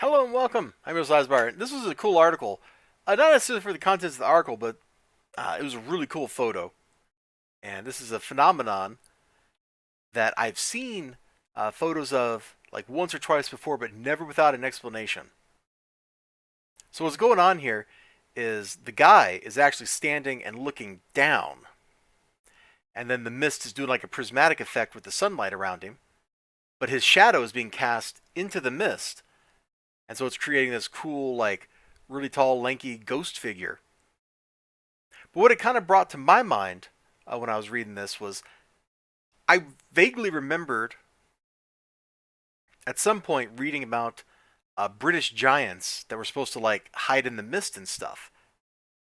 Hello and welcome. I'm Rose Lasbar. This was a cool article. Not necessarily for the contents of the article, but it was a really cool photo. And this is a phenomenon that I've seen photos of like once or twice before, but never without an explanation. So what's going on here is the guy is actually standing and looking down, and then the mist is doing like a prismatic effect with the sunlight around him, but his shadow is being cast into the mist, and so it's creating this cool, like really tall, lanky ghost figure. But what it kind of brought to my mind when I was reading this was I vaguely remembered at some point reading about British giants that were supposed to like hide in the mist and stuff.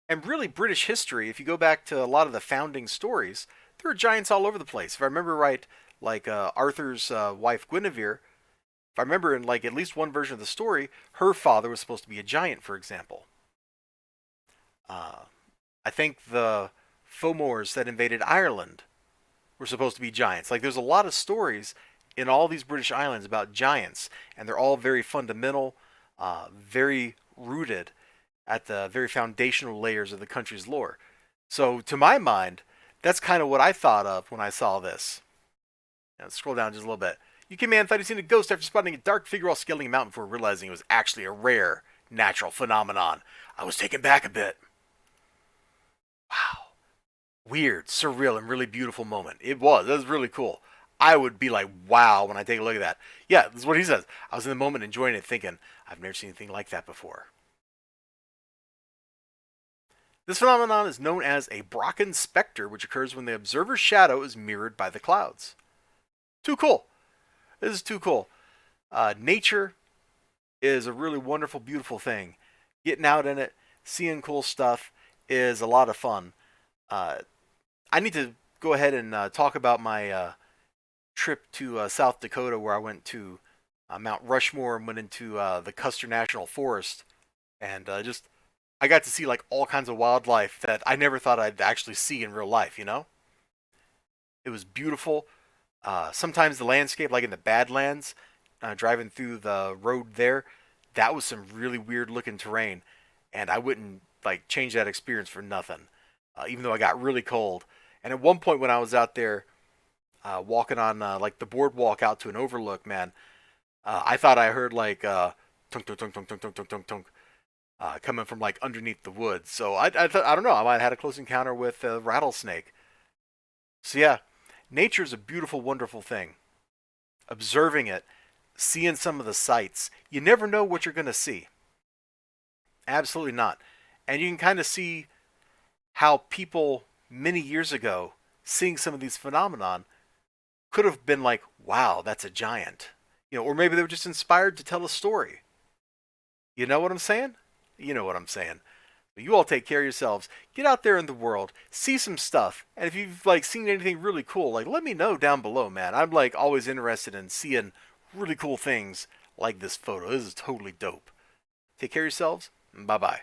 And really, British history, if you go back to a lot of the founding stories, there are giants all over the place. If I remember right, like Arthur's wife Guinevere, if I remember in like at least one version of the story, her father was supposed to be a giant, for example. Uh, I think the Fomors that invaded Ireland were supposed to be giants. Like there's a lot of stories in all these British islands about giants, and they're all very fundamental, very rooted at the very foundational layers of the country's lore. So to my mind, that's kind of what I thought of when I saw this. Now, scroll down just a little bit. UK man thought he'd seen a ghost after spotting a dark figure while scaling a mountain before realizing it was actually a rare natural phenomenon. I was taken back a bit. Wow. Weird, surreal, and really beautiful moment. It was. It was really cool. I would be like, wow, when I take a look at that. Yeah, this is what he says. I was in the moment enjoying it, thinking, I've never seen anything like that before. This phenomenon is known as a Brocken specter, which occurs when the observer's shadow is mirrored by the clouds. Too cool. This is too cool. Nature is a really wonderful, beautiful thing. Getting out in it, seeing cool stuff is a lot of fun. Uh, I need to go ahead and talk about my trip to South Dakota, where I went to Mount Rushmore and went into the Custer National Forest, and just I got to see like all kinds of wildlife that I never thought I'd actually see in real life. It was beautiful. Sometimes the landscape, like in the Badlands, driving through the road there, that was some really weird looking terrain, and I wouldn't like change that experience for nothing. Even though I got really cold, and at one point when I was out there walking on like the boardwalk out to an overlook, man, I thought I heard like tunk tunk tunk tunk tunk tunk tunk tunk tunk coming from like underneath the woods. So I don't know. I might have had a close encounter with a rattlesnake. So yeah, nature is a beautiful, wonderful thing. Observing it, seeing some of the sights, you never know what you're gonna see. Absolutely not. And you can kind of see how people many years ago seeing some of these phenomenon could have been like, wow, that's a giant. Or maybe they were just inspired to tell a story. You know what I'm saying? You know what I'm saying. But you all take care of yourselves. Get out there in the world, see some stuff, and if you've like seen anything really cool, like let me know down below, man. I'm like always interested in seeing really cool things like this photo. This is totally dope. Take care of yourselves. Bye bye.